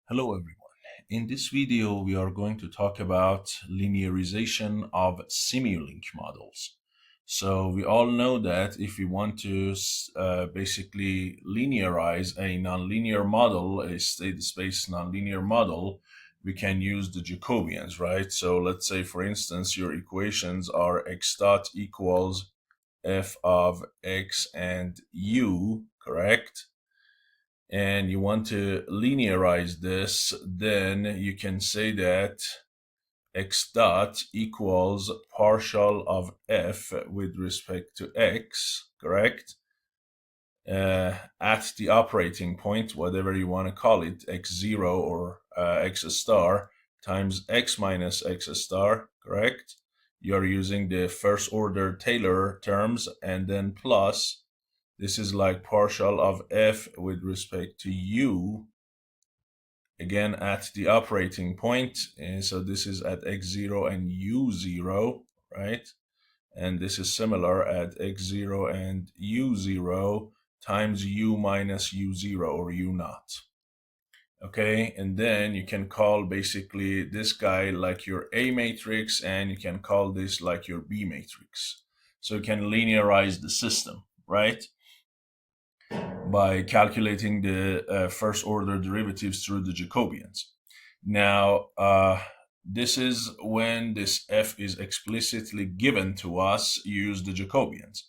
Hello everyone. In this video, we are going to talk about linearization of Simulink models. So we all know that if we want to basically linearize a nonlinear model, a state space nonlinear model, we can use the Jacobians, right? So let's say, for instance, your equations are x dot equals f of x and u, correct? And you want to linearize this, then you can say that x dot equals partial of f with respect to x, correct? At the operating point, whatever you want to call it, x0 or x star times x minus x star, correct? You're using the first order Taylor terms, and then plus this is like partial of f with respect to u, again at the operating point. And so this is at x0 and u0, right? And this is similar at x0 and u0 times u minus u0 or u naught. Okay, and then you can call basically this guy like your A matrix, and you can call this like your B matrix. So you can linearize the system, right? By calculating the first order derivatives through the Jacobians. Now, this is when this f is explicitly given to us, use the Jacobians.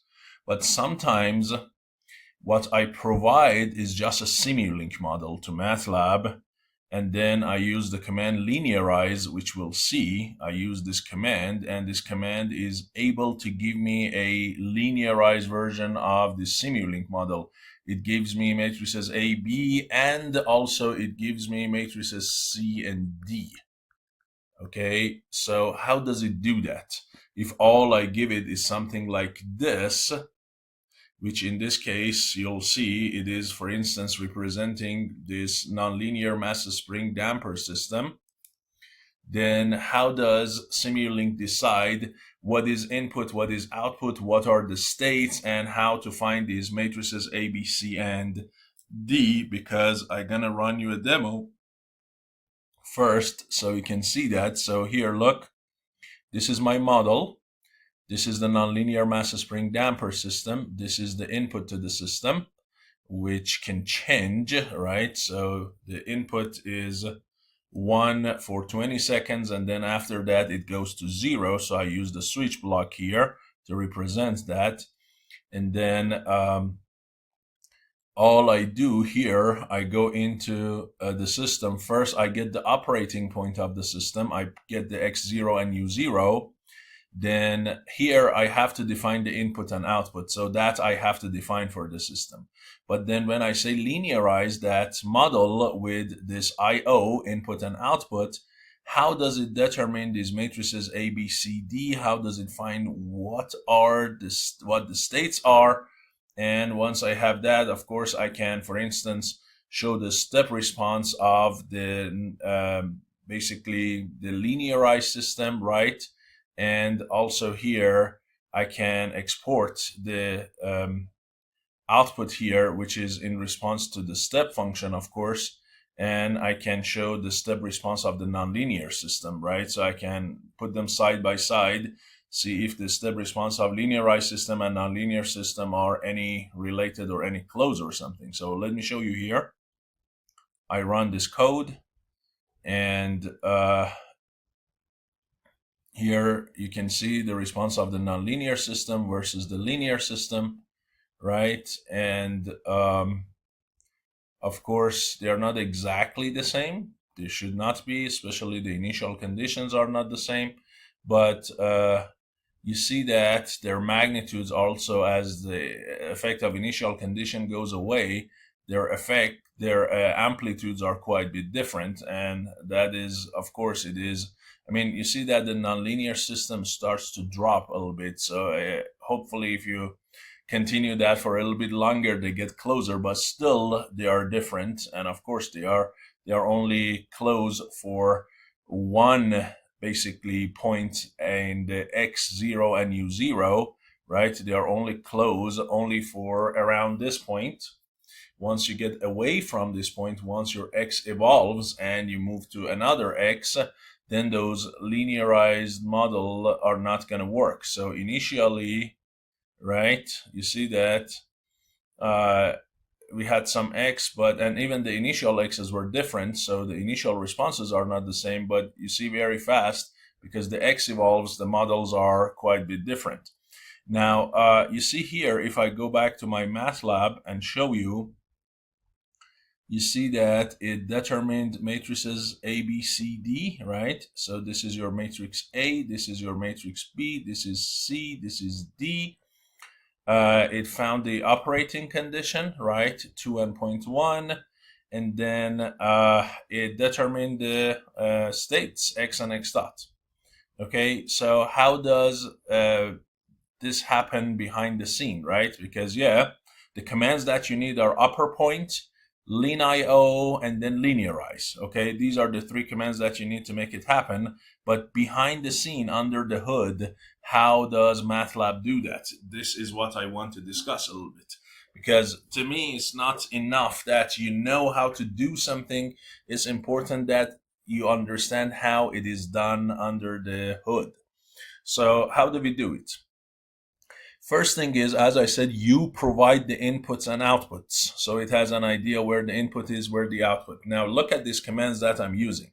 But sometimes what I provide is just a Simulink model to MATLAB, and then I use the command linearize, which we'll see. I use this command, and this command is able to give me a linearized version of the Simulink model. It gives me matrices A, B, and also it gives me matrices C and D. Okay, so how does it do that? If all I give it is something like this, which in this case, you'll see it is, for instance, representing this nonlinear mass spring damper system, then how does Simulink decide what is input, what is output, what are the states, and how to find these matrices A, B, C, and D? Because I'm gonna run you a demo first so you can see that. So here, look, this is my model. This is the nonlinear mass spring damper system. This is the input to the system, which can change, right? So the input is 1 for 20 seconds, and then after that it goes to 0. So I use the switch block here to represent that. And then all I do here, I go into the system. First, I get the operating point of the system. I get the x0 and u0. Then here I have to define the input and output. So that I have to define for the system. But then when I say linearize that model with this IO, input and output, how does it determine these matrices A, B, C, D? How does it find what the states are? And once I have that, of course, I can, for instance, show the step response of the basically the linearized system, right? And also here, I can export the output here, which is in response to the step function, of course, and I can show the step response of the nonlinear system, right? So I can put them side by side, see if the step response of linearized system and nonlinear system are any related or any close or something. So let me show you here. I run this code, and here you can see the response of the nonlinear system versus the linear system, right? And of course, they are not exactly the same. They should not be, especially the initial conditions are not the same. But you see that their magnitudes also, as the effect of initial condition goes away, their amplitudes are quite a bit different. And that is, of course, it is. I mean, you see that the nonlinear system starts to drop a little bit. So hopefully, if you continue that for a little bit longer, they get closer, but still they are different. And of course, they are only close for one basically point in the x0 and u0, right? They are only close only for around this point. once you get away from this point, once your x evolves and you move to another x, then those linearized model are not going to work. So initially, right, you see that we had some x, and even the initial x's were different, so the initial responses are not the same, but you see very fast, because the x evolves, the models are quite a bit different. Now, you see here, if I go back to my MATLAB and show you, you see that it determined matrices A, B, C, D, right? So this is your matrix A, this is your matrix B, this is C, this is D. It found the operating condition, right, 2 and 0.1, and then it determined the states, x and x dot. Okay, so how does this happen behind the scene, right? Because, yeah, the commands that you need are operpoint, linio, and then linearize. Okay, these are the three commands that you need to make it happen. But behind the scene, under the hood, how does MATLAB do that? This is what I want to discuss a little bit. Because to me, it's not enough that you know how to do something. It's important that you understand how it is done under the hood. So how do we do it? First thing is, as I said, you provide the inputs and outputs. So it has an idea where the input is, where the output. Now look at these commands that I'm using.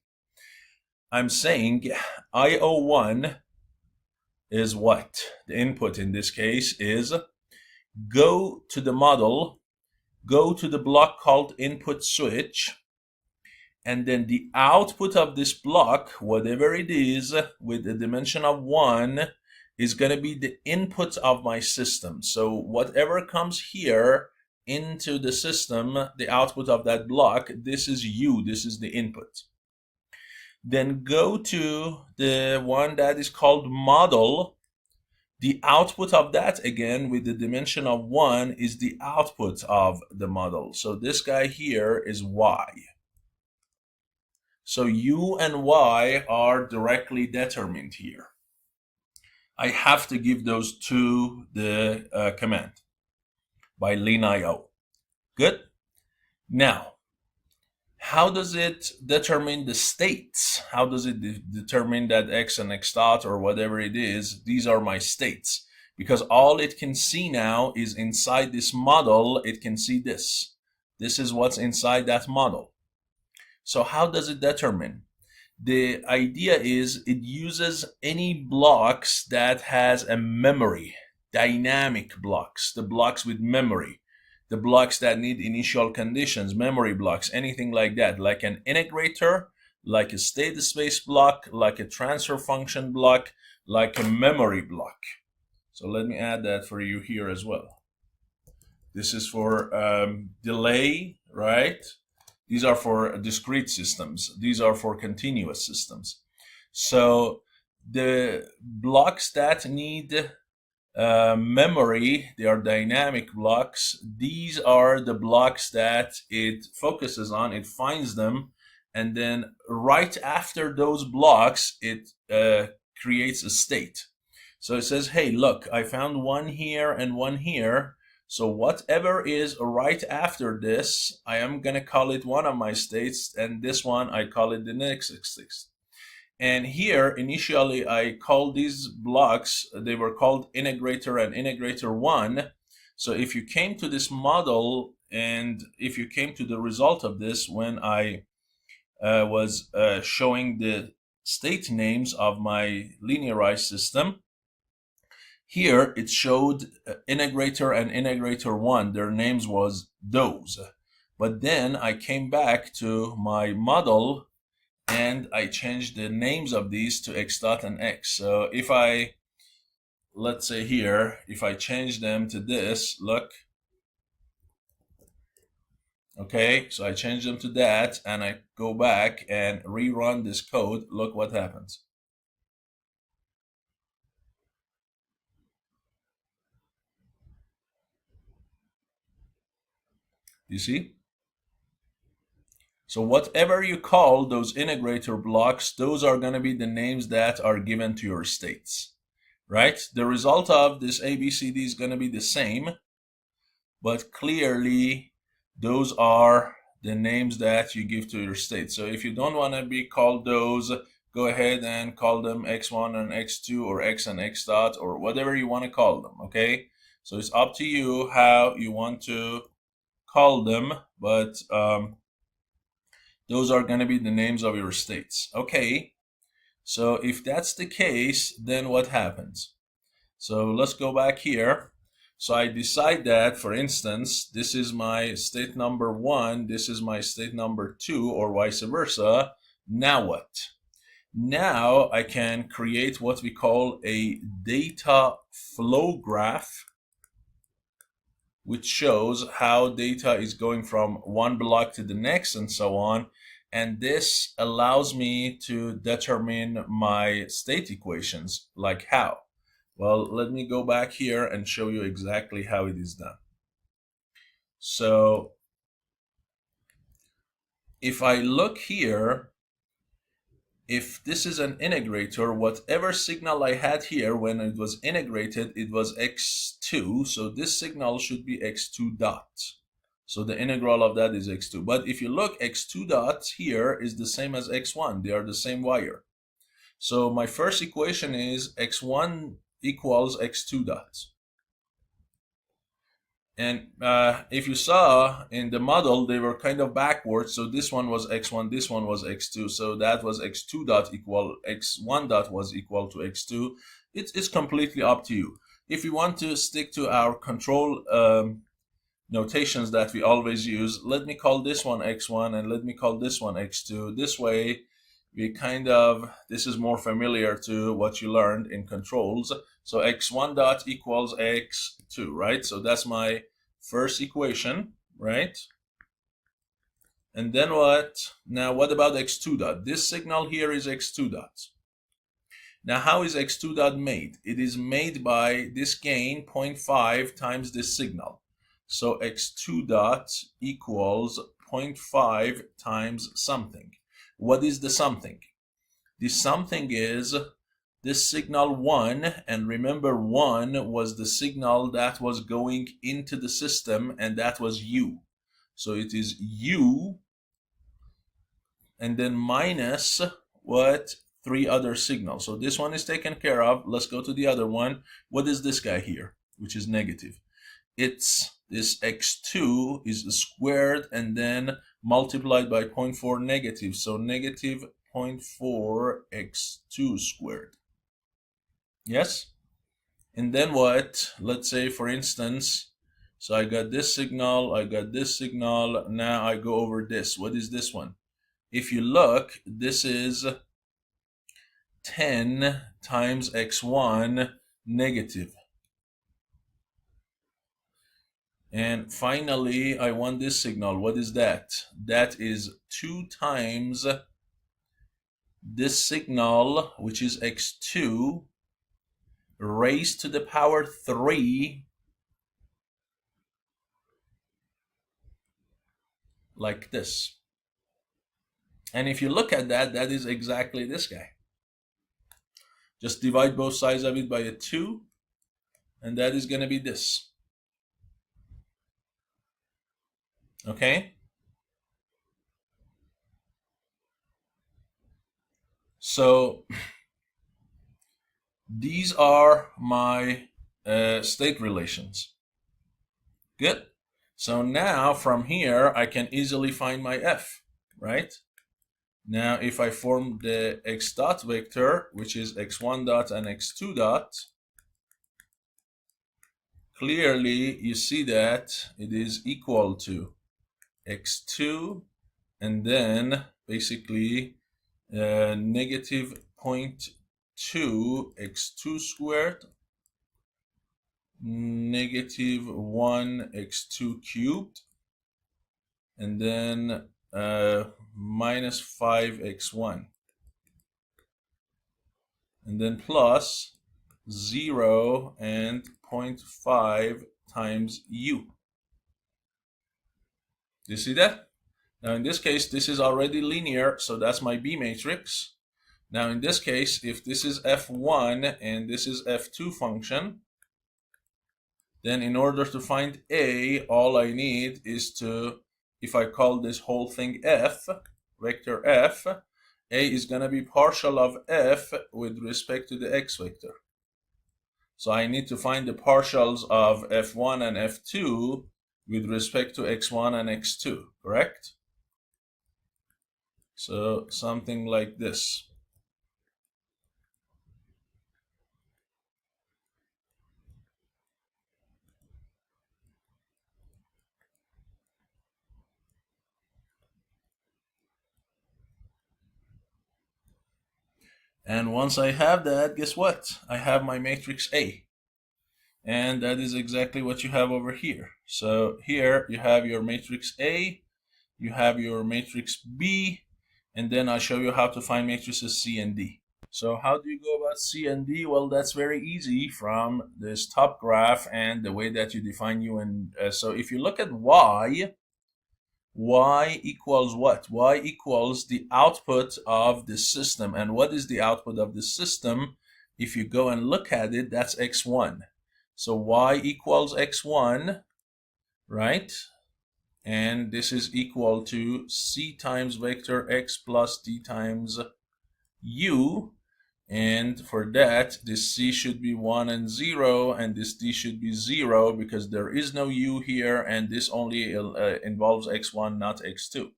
I'm saying IO1 is what? The input in this case is go to the model, go to the block called input switch, and then the output of this block, whatever it is, with a dimension of 1, is going to be the input of my system. So whatever comes here into the system, the output of that block, this is you, this is the input. Then go to the one that is called model. The output of that, again, with the dimension of 1, is the output of the model. So this guy here is y. So u and y are directly determined here. I have to give those to the command by linio. Good. Now, how does it determine the states? How does it determine that x and x dot or whatever it is? These are my states. Because all it can see now is inside this model, it can see this. This is what's inside that model. So how does it determine? The idea is it uses any blocks that has a memory, dynamic blocks, the blocks with memory, the blocks that need initial conditions, memory blocks, anything like that, like an integrator, like a state space block, like a transfer function block, like a memory block. So let me add that for you here as well. This is for delay, right? These are for discrete systems. These are for continuous systems. So the blocks that need memory, they are dynamic blocks. These are the blocks that it focuses on, it finds them, and then right after those blocks, it creates a state. So it says, hey, look, I found one here and one here. So whatever is right after this, I am going to call it one of my states, and this one, I call it the next state. And here, initially, I called these blocks, they were called integrator and integrator 1. So if you came to this model, and if you came to the result of this, when I was showing the state names of my linearized system, here it showed integrator and integrator 1. Their names was those. But then I came back to my model and I changed the names of these to x dot and x. So if I, let's say here, if I change them to this, look. Okay, so I change them to that and I go back and rerun this code. Look what happens. You see? So whatever you call those integrator blocks, those are going to be the names that are given to your states, right? The result of this ABCD is going to be the same, but clearly those are the names that you give to your state. So if you don't want to be called those, go ahead and call them x1 and x2 or x and x dot or whatever you want to call them, okay? So it's up to you how you want to call them, but those are going to be the names of your states. Okay, so if that's the case, then what happens? So let's go back here. So I decide that, for instance, this is my state number 1, this is my state number 2, or vice versa. Now what? Now I can create what we call a data flow graph, which shows how data is going from one block to the next and so on. And this allows me to determine my state equations. Like how? Well, let me go back here and show you exactly how it is done. So if I look here, if this is an integrator, whatever signal I had here when it was integrated, it was x2. So this signal should be x2 dot. So the integral of that is x2. But if you look, x2 dot here is the same as x1. They are the same wire. So my first equation is x1 equals x2 dots. And if you saw in the model, they were kind of backwards. So this one was x1, this one was x2. So that was x2 dot equal x1 dot was equal to x2. It's completely up to you. If you want to stick to our control notations that we always use, let me call this one x1 and let me call this one x2. This way, we kind of, this is more familiar to what you learned in controls. So x1 dot equals x2, right? So that's my first equation, right? And then what? Now, what about x2 dot? This signal here is x2 dot. Now, how is x2 dot made? It is made by this gain 0.5 times this signal. So x2 dot equals 0.5 times something. What is the something? The something is this signal 1, and remember 1 was the signal that was going into the system, and that was u. So it is u, and then minus what? 3 other signals. So this one is taken care of. Let's go to the other one. What is this guy here, which is negative? It's this x2 is squared and then multiplied by 0.4 negative. So negative 0.4 x2 squared. Yes? And then what? Let's say, for instance, so I got this signal, I got this signal. Now I go over this. What is this one? If you look, this is 10 times x1 negative. And finally, I want this signal. What is that? That is 2 times this signal, which is x2, raised to the power 3, like this. And if you look at that, that is exactly this guy. Just divide both sides of it by a 2, and that is going to be this. Okay? So these are my state relations. Good. So now from here, I can easily find my f, right? Now, if I form the x dot vector, which is x1 dot and x2 dot, clearly you see that it is equal to x2 and then basically negative 0.2 x2 squared negative 1 x2 cubed and then minus 5 x1 and then plus 0 and 0.5 times u. Do you see that? Now in this case, this is already linear, so that's my B matrix. Now in this case, if this is f1 and this is f2 function, then in order to find A, all I need is to if I call this whole thing f, vector f, A is going to be partial of f with respect to the x vector. So I need to find the partials of f1 and f2 with respect to x1 and x2, correct? So something like this. And once I have that, guess what? I have my matrix A. And that is exactly what you have over here. So here you have your matrix A, you have your matrix B, and then I'll show you how to find matrices C and D. So how do you go about C and D? Well, that's very easy from this top graph and the way that you define U. And so if you look at Y equals what? Y equals the output of the system. And what is the output of the system? If you go and look at it, that's x1. So Y equals x1, right? And this is equal to C times vector x plus D times U. And for that, this C should be 1 and 0, and this D should be 0 because there is no U here, and this only involves x1, not x2.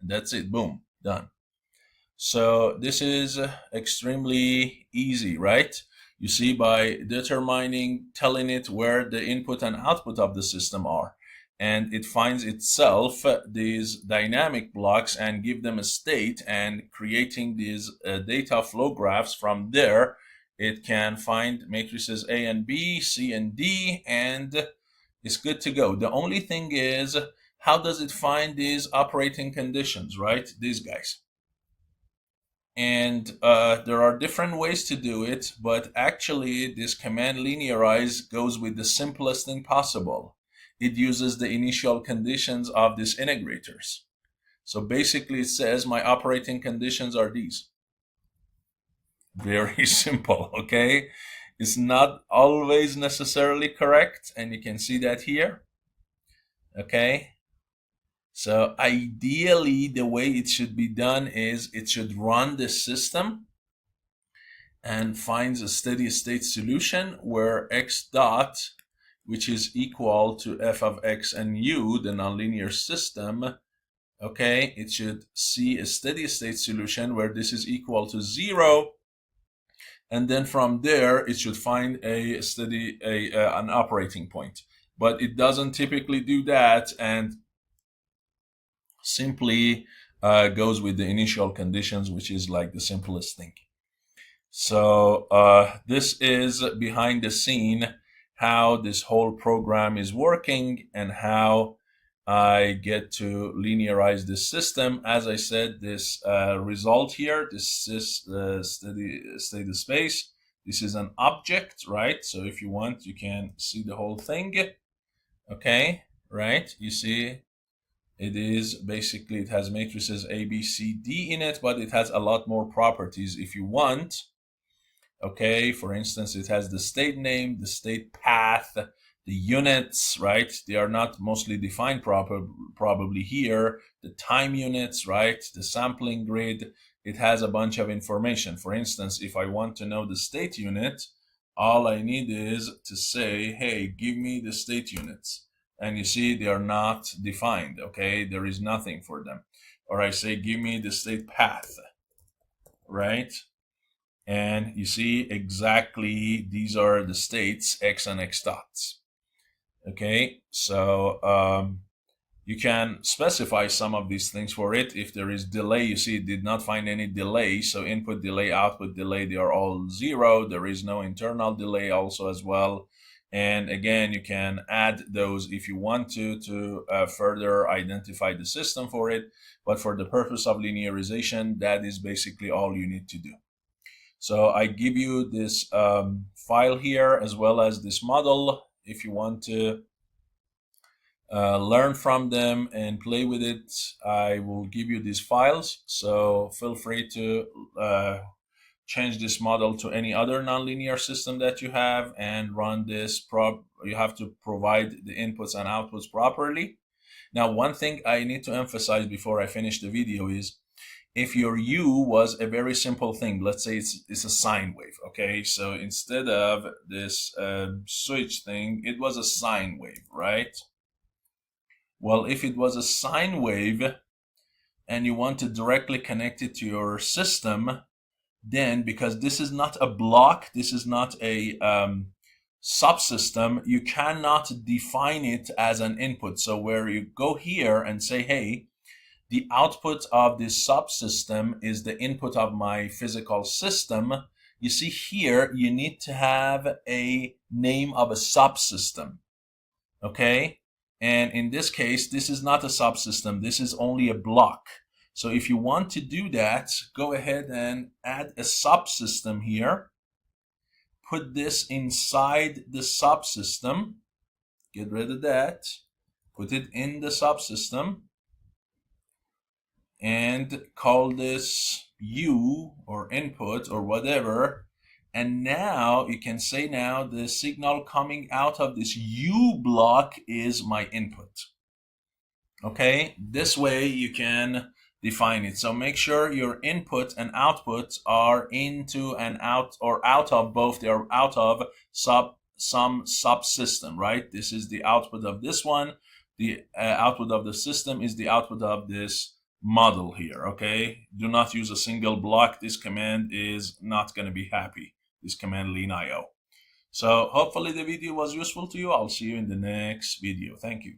And that's it, boom, done. So this is extremely easy, right? You see, by telling it where the input and output of the system are, and it finds itself these dynamic blocks and give them a state, and creating these data flow graphs from there, it can find matrices A and B, C and D, and it's good to go. The only thing is, how does it find these operating conditions, right? These guys. And there are different ways to do it, but actually this command linearize goes with the simplest thing possible. It uses the initial conditions of these integrators. So basically it says my operating conditions are these. Very simple, okay? It's not always necessarily correct, and you can see that here, okay? So ideally, the way it should be done is it should run the system and finds a steady state solution where x dot, which is equal to f of x and u, the nonlinear system, okay, it should see a steady state solution where this is equal to 0, and then from there it should find an operating point. But it doesn't typically do that, and simply goes with the initial conditions, which is like the simplest thing. So this is behind the scene how this whole program is working and how I get to linearize this system. As I said, this result here, this is steady space. This is an object, right? So if you want, you can see the whole thing. Okay, right? You see, it is basically, it has matrices A, B, C, D in it, but it has a lot more properties if you want. Okay, for instance, it has the state name, the state path, the units, right? They are not mostly defined probably here. The time units, right? The sampling grid. It has a bunch of information. For instance, if I want to know the state unit, all I need is to say, hey, give me the state units. And you see, they are not defined, okay? There is nothing for them. Or I say, give me the state path, right? And you see exactly these are the states, x and x dots. Okay, so you can specify some of these things for it. If there is delay, you see it did not find any delay. So input delay, output delay, they are all 0. There is no internal delay also as well. And again, you can add those if you want to further identify the system for it. But for the purpose of linearization, that is basically all you need to do. So I give you this file here as well as this model if you want to learn from them and play with it. I will give you these files, so feel free to change this model to any other nonlinear system that you have and run this. You have to provide the inputs and outputs properly. Now, one thing I need to emphasize before I finish the video is if your U was a very simple thing, let's say it's a sine wave, okay? So instead of this switch thing, it was a sine wave, right? Well, if it was a sine wave and you want to directly connect it to your system, then because this is not a block, this is not a subsystem, you cannot define it as an input. So where you go here and say, hey, the output of this subsystem is the input of my physical system, you see here, you need to have a name of a subsystem, okay? And in this case, this is not a subsystem, this is only a block. So if you want to do that, go ahead and add a subsystem here. Put this inside the subsystem. Get rid of that. Put it in the subsystem. And call this U or input or whatever. And now you can say now the signal coming out of this U block is my input. Okay, this way you can define it. So make sure your input and output are into and out, or out of both. They are out of some subsystem, right? This is the output of this one. The output of the system is the output of this model here, okay? Do not use a single block. This command is not going to be happy, this command linio. So hopefully the video was useful to you. I'll see you in the next video. Thank you.